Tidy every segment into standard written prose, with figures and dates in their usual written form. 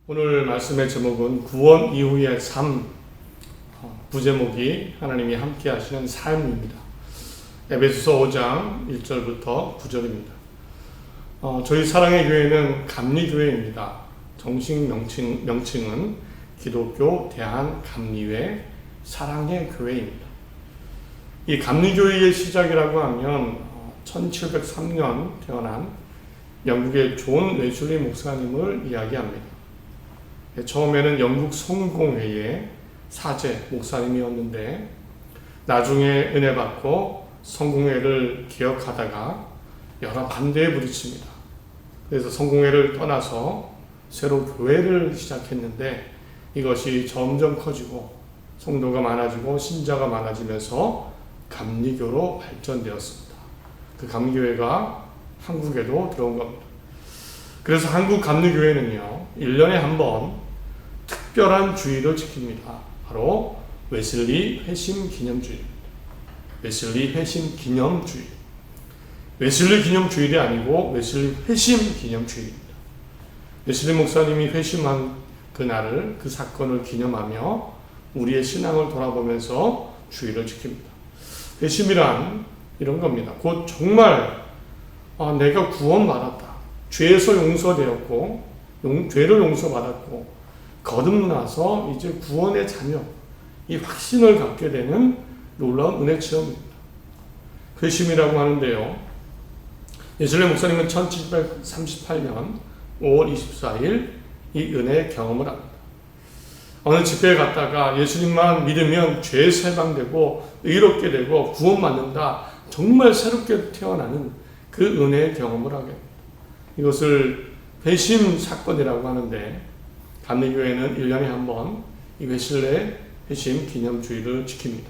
오늘 말씀의 제목은 구원 이후의 삶, 부제목이 하나님이 함께 하시는 삶입니다. 에베소서 5장 1절부터 9절입니다. 저희 사랑의 교회는 감리교회입니다. 정식 명칭은 기독교 대한감리회 사랑의 교회입니다. 이 감리교회의 시작이라고 하면 1703년 태어난 영국의 존 웨슬리 목사님을 이야기합니다. 처음에는 영국 성공회의 사제 목사님이었는데 나중에 은혜 받고 성공회를 개혁하다가 여러 반대에 부딪힙니다. 그래서 성공회를 떠나서 새로 교회를 시작했는데 이것이 점점 커지고 성도가 많아지고 신자가 많아지면서 감리교로 발전되었습니다. 그 감리교회가 한국에도 들어온 겁니다. 그래서 한국 감리교회는요, 1년에 한 번 특별한 주일을 지킵니다. 바로 웨슬리 회심 기념주일입니다. 웨슬리 회심 기념주일. 웨슬리 기념주일이 아니고 웨슬리 회심 기념주일입니다. 웨슬리 목사님이 회심한 그날을, 그 사건을 기념하며 우리의 신앙을 돌아보면서 주일을 지킵니다. 회심이란 이런 겁니다. 곧 정말 내가 구원받았다. 죄에서 용서되었고 죄를 용서받았고 거듭나서 이제 구원의 자녀, 이 확신을 갖게 되는 놀라운 은혜 체험입니다. 회심이라고 하는데요, 웨슬리 목사님은 1738년 5월 24일 이 은혜의 경험을 합니다. 어느 집회에 갔다가 예수님만 믿으면 죄 해방되고 의롭게 되고 구원받는다, 정말 새롭게 태어나는 그 은혜의 경험을 하게 됩니다. 이것을 회심 사건이라고 하는데 감리교회는 1년에 한 번 이 웨슬리 회심 기념주일을 지킵니다.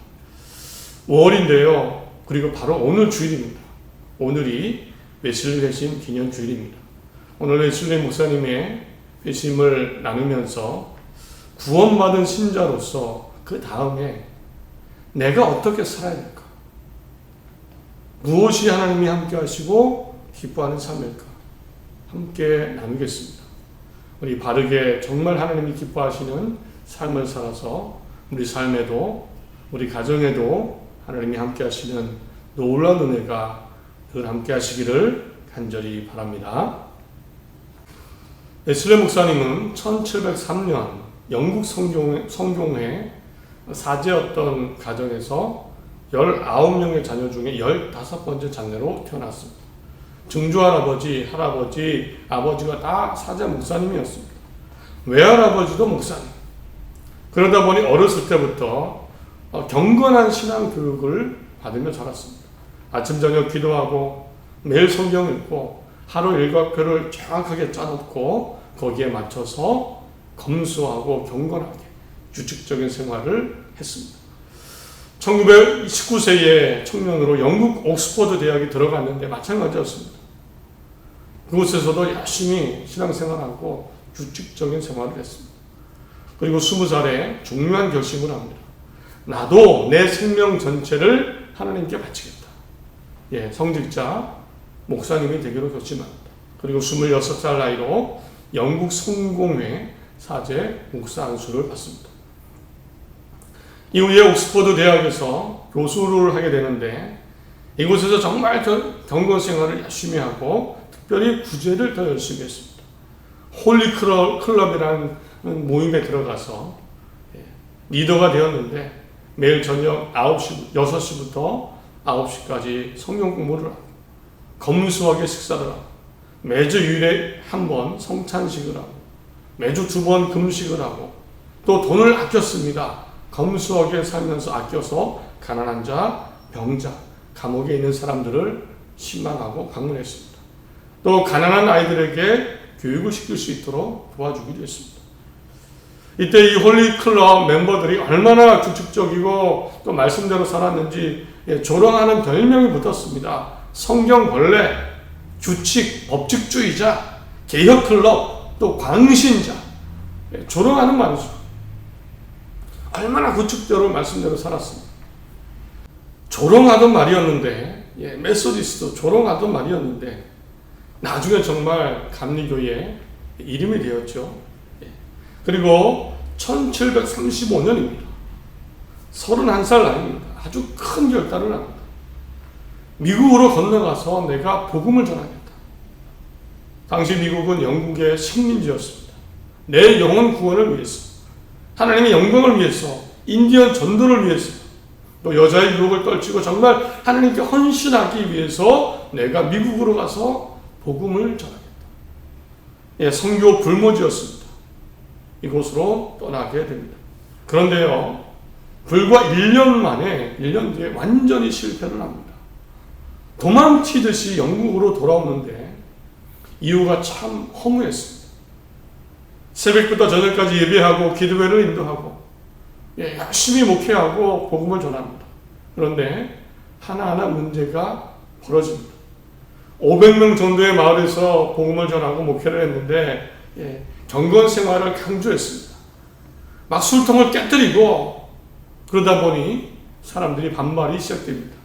5월인데요. 그리고 바로 오늘 주일입니다. 오늘이 웨슬리 회심 기념주일입니다. 오늘 웨슬리 목사님의 회심을 나누면서 구원받은 신자로서 그 다음에 내가 어떻게 살아야 될까? 무엇이 하나님이 함께 하시고 기뻐하는 삶일까? 함께 나누겠습니다. 우리 바르게 정말 하나님이 기뻐하시는 삶을 살아서 우리 삶에도 우리 가정에도 하나님이 함께 하시는 놀라운 은혜가 늘 함께 하시기를 간절히 바랍니다. 웨슬리 목사님은 1703년 영국 성공회 사제였던 가정에서 19명의 자녀 중에 15번째 자녀로 태어났습니다. 증조할아버지, 할아버지, 아버지가 다 사제 목사님이었습니다. 외할아버지도 목사님. 그러다 보니 어렸을 때부터 경건한 신앙 교육을 받으며 자랐습니다. 아침 저녁 기도하고 매일 성경 읽고 하루 일과표를 정확하게 짜놓고 거기에 맞춰서 검소하고 경건하게 규칙적인 생활을 했습니다. 1919세에 청년으로 영국 옥스퍼드 대학에 들어갔는데 마찬가지였습니다. 그곳에서도 열심히 신앙생활하고 규칙적인 생활을 했습니다. 그리고 20살에 중요한 결심을 합니다. 나도 내 생명 전체를 하나님께 바치겠다. 성직자 목사님이 되기로 결심합니다. 그리고 26살 나이로 영국 성공회 사제 목사 안수를 받습니다. 이후에 옥스퍼드 대학에서 교수를 하게 되는데 이곳에서 정말 경건 생활을 열심히 하고 특별히 구제를 더 열심히 했습니다. 홀리 클럽이라는 모임에 들어가서 리더가 되었는데 매일 저녁 6시부터 9시까지 성경 공부를 하고 검소하게 식사를 하고 매주 일주일에 한 번 성찬식을 하고 매주 2번 금식을 하고 또 돈을 아꼈습니다. 검소하게 살면서 아껴서 가난한 자, 병자, 감옥에 있는 사람들을 신방하고 방문했습니다. 또 가난한 아이들에게 교육을 시킬 수 있도록 도와주기도 했습니다. 이때 이 홀리 클럽 멤버들이 얼마나 규칙적이고 또 말씀대로 살았는지 조롱하는 별명이 붙었습니다. 성경벌레, 규칙, 법칙주의자, 개혁클럽, 또 광신자, 조롱하는 말이죠. 얼마나 규칙대로 말씀대로 살았습니다. 조롱하던 말이었는데, 메소디스도 조롱하던 말이었는데 나중에 정말 감리교회의 이름이 되었죠. 그리고 1735년입니다. 31살 나이입니다. 아주 큰 결단을 합니다. 미국으로 건너가서 내가 복음을 전하겠다. 당시 미국은 영국의 식민지였습니다. 내 영혼 구원을 위해서, 하나님의 영광을 위해서, 인디언 전도를 위해서, 또 여자의 유혹을 떨치고 정말 하나님께 헌신하기 위해서 내가 미국으로 가서 복음을 전하겠다. 예, 선교 불모지였습니다. 이곳으로 떠나게 됩니다. 그런데요, 불과 1년 만에, 1년 뒤에 완전히 실패를 합니다. 도망치듯이 영국으로 돌아오는데 이유가 참 허무했습니다. 새벽부터 저녁까지 예배하고 기도회를 인도하고 열심히 목회하고 복음을 전합니다. 그런데 하나하나 문제가 벌어집니다. 500명 정도의 마을에서 복음을 전하고 목회를 했는데 경건 생활을 강조했습니다. 막 술통을 깨뜨리고 그러다 보니 사람들이 반발이 시작됩니다.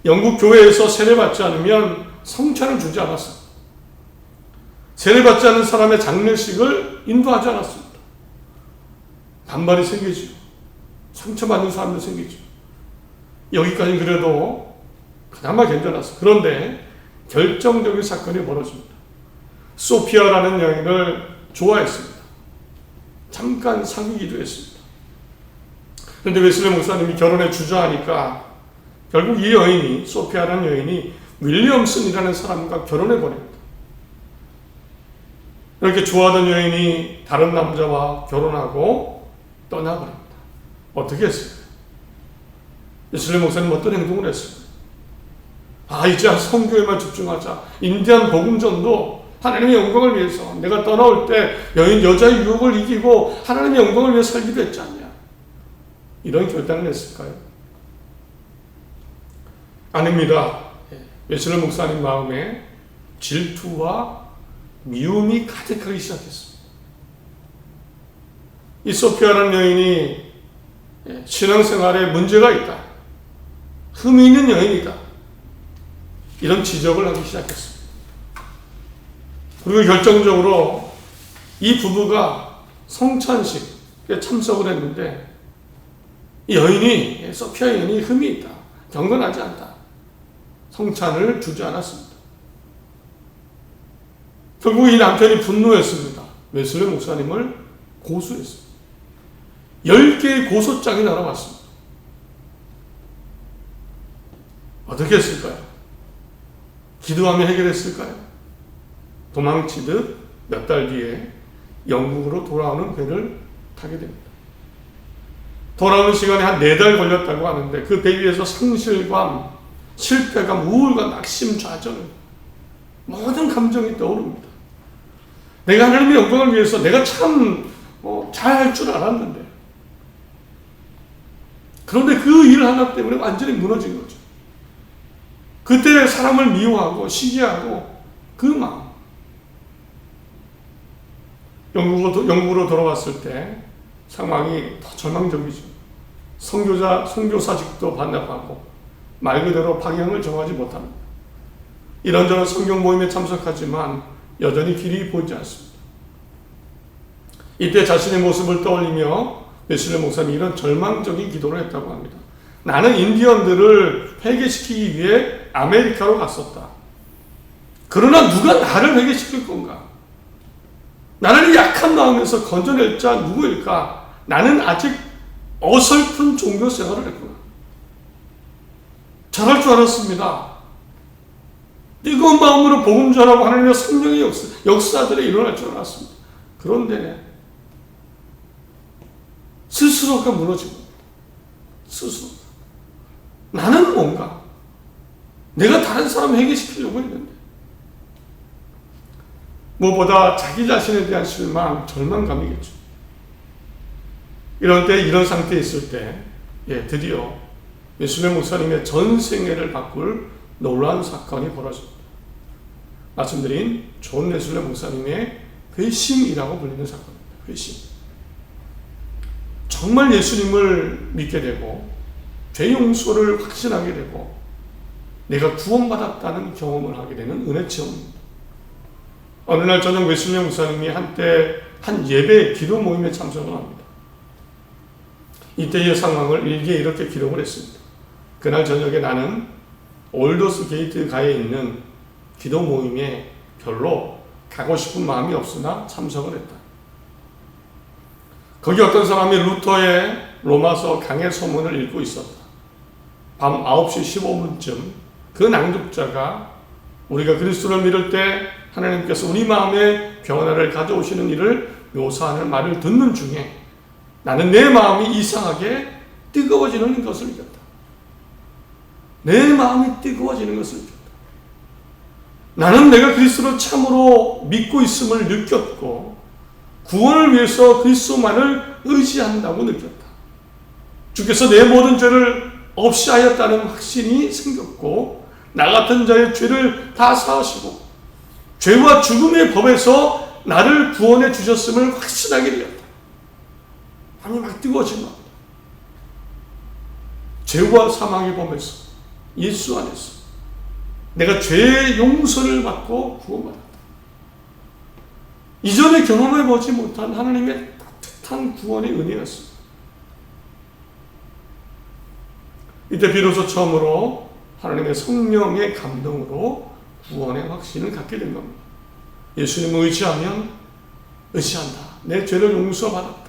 영국 교회에서 세례받지 않으면 성찬을 주지 않았습니다. 세례받지 않은 사람의 장례식을 인도하지 않았습니다. 반발이 생기죠. 상처받는 사람도 생기죠. 여기까지 그래도 그나마 괜찮았어요. 그런데 결정적인 사건이 벌어집니다. 소피아라는 여인을 좋아했습니다. 잠깐 사귀기도 했습니다. 그런데 웨슬리 목사님이 결혼에 주저하니까 결국 이 여인이, 소피아라는 여인이 윌리엄슨이라는 사람과 결혼해 버립니다. 이렇게 좋아하던 여인이 다른 남자와 결혼하고 떠나버립니다. 어떻게 했을까요? 웨슬리 목사님 어떤 행동을 했을까요? 이제 선교에만 집중하자. 인디안 복음전도 하나님의 영광을 위해서, 내가 떠나올 때 여자의 유혹을 이기고 하나님의 영광을 위해 살기도 했지 않냐. 이런 결단을 했을까요? 아닙니다. 웨슬리 목사님 마음에 질투와 미움이 가득하기 시작했습니다. 이 소피아라는 여인이 신앙생활에 문제가 있다. 흠이 있는 여인이다. 이런 지적을 하기 시작했습니다. 그리고 결정적으로 이 부부가 성찬식에 참석을 했는데 이 여인이, 소피아 여인이 흠이 있다. 경건하지 않다. 성찬을 주지 않았습니다. 결국 이 남편이 분노했습니다. 웨슬리 목사님을 고소했습니다. 10개의 고소장이 날아왔습니다. 어떻게 했을까요? 기도하며 해결했을까요? 도망치듯 몇 달 뒤에 영국으로 돌아오는 배를 타게 됩니다. 돌아오는 시간에 한 4달 걸렸다고 하는데 그 배 위에서 상실감, 실패감, 우울감, 낙심, 좌절, 모든 감정이 떠오릅니다. 내가 하나님의 영광을 위해서 내가 참 잘할 줄 알았는데, 그런데 그 일 하나 때문에 완전히 무너진 거죠. 그때 사람을 미워하고 시기하고 그 마음. 영국으로 돌아왔을 때 상황이 더 절망적이죠. 선교사직도 반납하고 말 그대로 방향을 정하지 못합니다. 이런저런 성경 모임에 참석하지만 여전히 길이 보이지 않습니다. 이때 자신의 모습을 떠올리며 웨슬리 목사님이 이런 절망적인 기도를 했다고 합니다. 나는 인디언들을 회개시키기 위해 아메리카로 갔었다. 그러나 누가 나를 회개시킬 건가? 나를 약한 마음에서 건져낼 자 누구일까? 나는 아직 어설픈 종교 생활을 했구나. 잘할 줄 알았습니다. 뜨거운 마음으로 복음 전하고 하나님의 성령의 역사들이 일어날 줄 알았습니다. 그런데 스스로가 무너지고, 스스로 나는 뭔가 내가 다른 사람 회개시키려고 했는데, 무엇보다 자기 자신에 대한 실망, 절망감이겠죠. 이런 상태에 있을 때 드디어 웨슬리 목사님의 전생애를 바꿀 놀라운 사건이 벌어집니다. 말씀드린 존 웨슬리 목사님의 회심이라고 불리는 사건입니다. 회심. 정말 예수님을 믿게 되고 죄 용서를 확신하게 되고 내가 구원받았다는 경험을 하게 되는 은혜 체험입니다. 어느 날 저녁 웨슬리 목사님이 한때 한 예배 기도 모임에 참석을 합니다. 이때의 상황을 일기에 이렇게 기록을 했습니다. 그날 저녁에 나는 올더스 게이트 가에 있는 기도 모임에 별로 가고 싶은 마음이 없으나 참석을 했다. 거기 어떤 사람이 루터의 로마서 강해 소문을 읽고 있었다. 밤 9시 15분쯤 그 낭독자가 우리가 그리스도를 믿을 때 하나님께서 우리 마음에 변화를 가져오시는 일을 묘사하는 말을 듣는 중에 나는 내 마음이 이상하게 뜨거워지는 것을 느꼈다. 내 마음이 뜨거워지는 것을 느꼈다. 나는 내가 그리스도를 참으로 믿고 있음을 느꼈고 구원을 위해서 그리스도만을 의지한다고 느꼈다. 주께서 내 모든 죄를 없이 하였다는 확신이 생겼고 나 같은 자의 죄를 다 사하시고 죄와 죽음의 법에서 나를 구원해 주셨음을 확신하게 되었다. 마음이 막 뜨거워진 겁니다. 죄와 사망의 법에서 예수 안에서 내가 죄의 용서를 받고 구원받았다. 이전에 경험해보지 못한 하나님의 따뜻한 구원의 은혜였습니다. 이때 비로소 처음으로 하나님의 성령의 감동으로 구원의 확신을 갖게 된 겁니다. 예수님을 의지하면 의지한다. 내 죄를 용서받았다.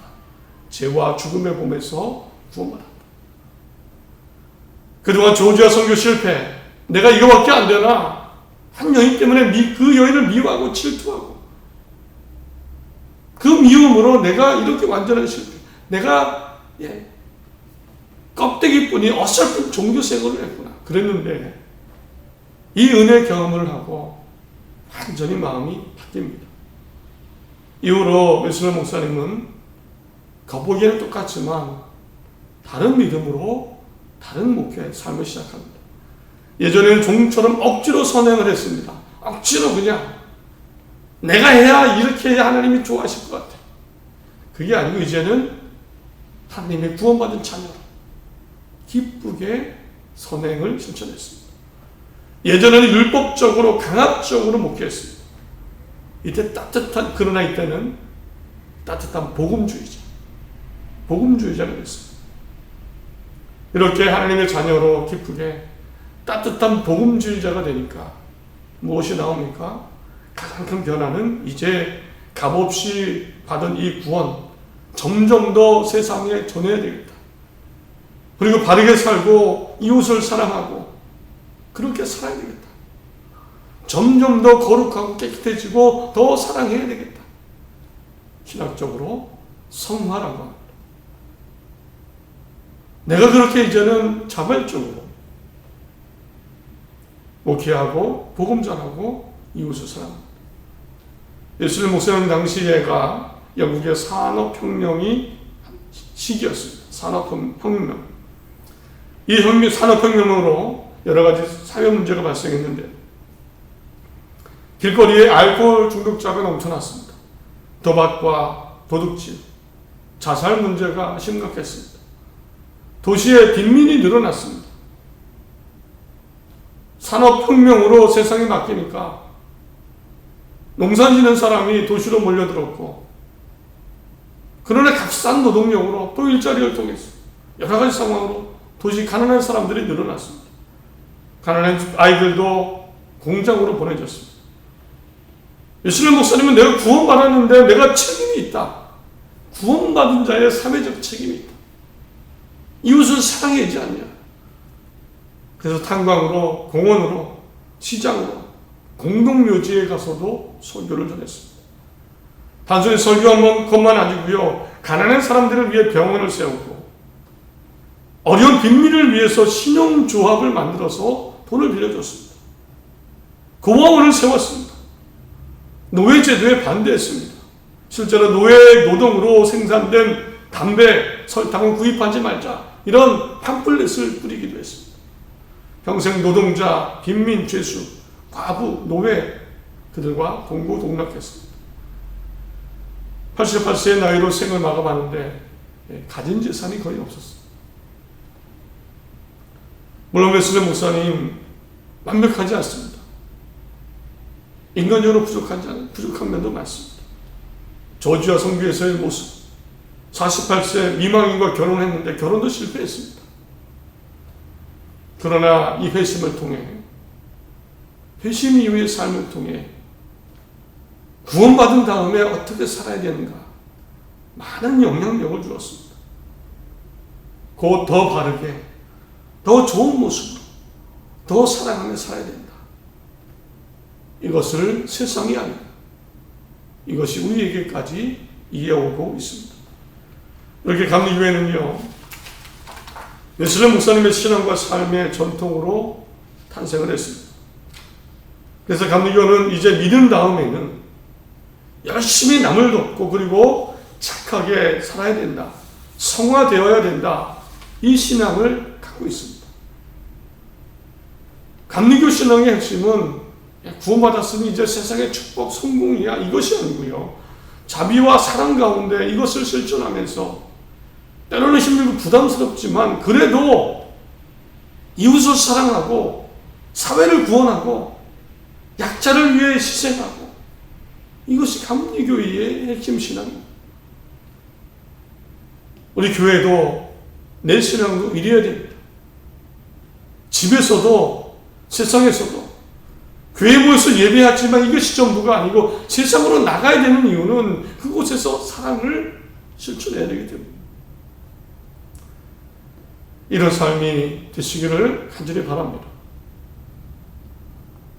죄와 죽음의 몸에서 구원받았다. 그동안 조지아 선교 실패, 내가 이거밖에 안 되나? 한 여인 때문에 그 여인을 미워하고 질투하고 그 미움으로 내가 이렇게 완전한 실패, 내가 껍데기뿐이 어설픈 종교생활을 했구나. 그랬는데 이 은혜 경험을 하고 완전히 마음이 바뀝니다. 이후로 웨슬리 목사님은 겉보기에는 똑같지만 다른 믿음으로 다른 목회의 삶을 시작합니다. 예전에는 종처럼 억지로 선행을 했습니다. 억지로 그냥 내가 해야 이렇게 해야 하나님이 좋아하실 것 같아. 그게 아니고 이제는 하나님의 구원받은 자녀로 기쁘게 선행을 실천했습니다. 예전에는 율법적으로 강압적으로 목회했습니다. 이때 그러나 이때는 따뜻한 복음주의자가 됐습니다. 이렇게 하나님의 자녀로 기쁘게 따뜻한 복음주의자가 되니까 무엇이 나옵니까? 가장 큰 변화는 이제 값없이 받은 이 구원 점점 더 세상에 전해야 되겠다. 그리고 바르게 살고 이웃을 사랑하고 그렇게 살아야 되겠다. 점점 더 거룩하고 깨끗해지고 더 사랑해야 되겠다. 신학적으로 성화라고 합니다. 내가 그렇게 이제는 자발적으로 목회하고 복음 전하고 이웃을 사랑합니다. 예수님 목사님 당시에가 영국의 산업혁명이 시기였습니다. 산업혁명. 이 산업혁명으로 여러 가지 사회 문제가 발생했는데 길거리에 알코올 중독자가 넘쳐났습니다. 도박과 도둑질, 자살 문제가 심각했습니다. 도시에 빈민이 늘어났습니다. 산업혁명으로 세상이 바뀌니까 농사 짓는 사람이 도시로 몰려들었고 그러나 값싼 노동력으로 또 일자리를 통해서 여러 가지 상황으로 도시 가난한 사람들이 늘어났습니다. 가난한 아이들도 공장으로 보내졌습니다. 예수님 목사님은 내가 구원받았는데 내가 책임이 있다. 구원받은 자의 사회적 책임이 있다. 이웃을 사랑해야지 않냐. 그래서 탄광으로, 공원으로, 시장으로, 공동묘지에 가서도 설교를 전했습니다. 단순히 설교한 것만 아니고요. 가난한 사람들을 위해 병원을 세우고 어려운 빈민을 위해서 신용조합을 만들어서 돈을 빌려줬습니다. 고아원을 세웠습니다. 노예제도에 반대했습니다. 실제로 노예 노동으로 생산된 담배, 설탕을 구입하지 말자 이런 팜플렛을 뿌리기도 했습니다. 평생 노동자, 빈민, 죄수, 과부, 노예 그들과 동고동락했습니다. 88세의 나이로 생을 마감하는데 가진 재산이 거의 없었습니다. 물론 웨슬리 목사님 완벽하지 않습니다. 인간적으로 부족한 면도 많습니다. 저주와 성교에서의 모습, 48세 미망인과 결혼했는데 결혼도 실패했습니다. 그러나 이 회심을 통해, 회심 이후의 삶을 통해 구원받은 다음에 어떻게 살아야 되는가 많은 영향력을 주었습니다. 곧 더 바르게, 더 좋은 모습으로, 더 사랑하며 살아야 된다. 이것을 세상이 아니다. 이것이 우리에게까지 이어오고 있습니다. 이렇게 감리교회는요, 웨슬리 목사님의 신앙과 삶의 전통으로 탄생을 했습니다. 그래서 감리교는 이제 믿은 다음에는 열심히 남을 돕고 그리고 착하게 살아야 된다. 성화되어야 된다. 이 신앙을 갖고 있습니다. 감리교 신앙의 핵심은 구원받았으니 이제 세상의 축복, 성공이야. 이것이 아니고요. 자비와 사랑 가운데 이것을 실천하면서 때로는 힘들고 부담스럽지만 그래도 이웃을 사랑하고 사회를 구원하고 약자를 위해 희생하고 이것이 감리교회의 핵심 신앙입니다. 우리 교회도 내 신앙도 이래야 됩니다. 집에서도 세상에서도 교회 모여서 예배하지만 이것이 전부가 아니고 세상으로 나가야 되는 이유는 그곳에서 사랑을 실천해야 되기 때문입니다. 이런 삶이 되시기를 간절히 바랍니다.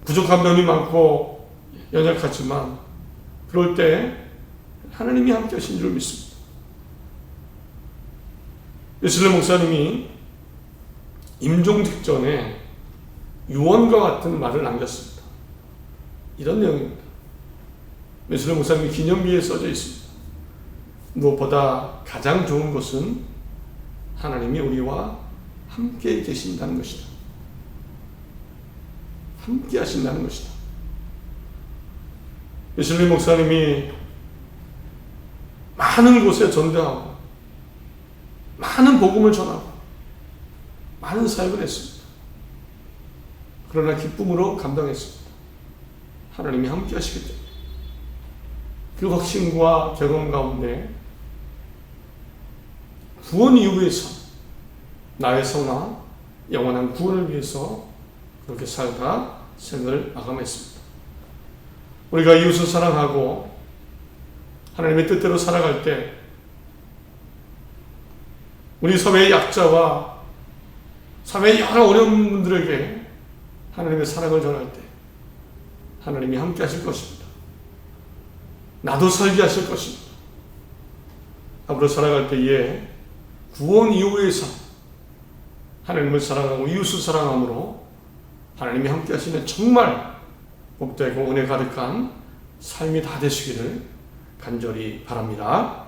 부족한 면이 많고 연약하지만 그럴 때 하나님이 함께 하신 줄 믿습니다. 웨슬리 목사님이 임종 직전에 유언과 같은 말을 남겼습니다. 이런 내용입니다. 웨슬리 목사님 기념비에 써져 있습니다. 무엇보다 가장 좋은 것은 하나님이 우리와 함께 계신다는 것이다. 함께 하신다는 것이다. 웨슬리 목사님이 많은 곳에 전도하고 많은 복음을 전하고 많은 사역을 했습니다. 그러나 기쁨으로 감당했습니다. 하나님이 함께 하시기 때문에 그 확신과 경험 가운데 구원 이후의 삶, 나의 성화, 영원한 구원을 위해서 그렇게 살다 생을 마감했습니다. 우리가 이웃을 사랑하고 하나님의 뜻대로 살아갈 때 우리 사회의 약자와 사회의 여러 어려운 분들에게 하나님의 사랑을 전할 때 하나님이 함께 하실 것입니다. 나도 살게 하실 것입니다. 앞으로 살아갈 때에 구원 이후의 삶, 하나님을 사랑하고 이웃을 사랑함으로 하나님이 함께 하시는 정말 복되고 은혜 가득한 삶이 다 되시기를 간절히 바랍니다.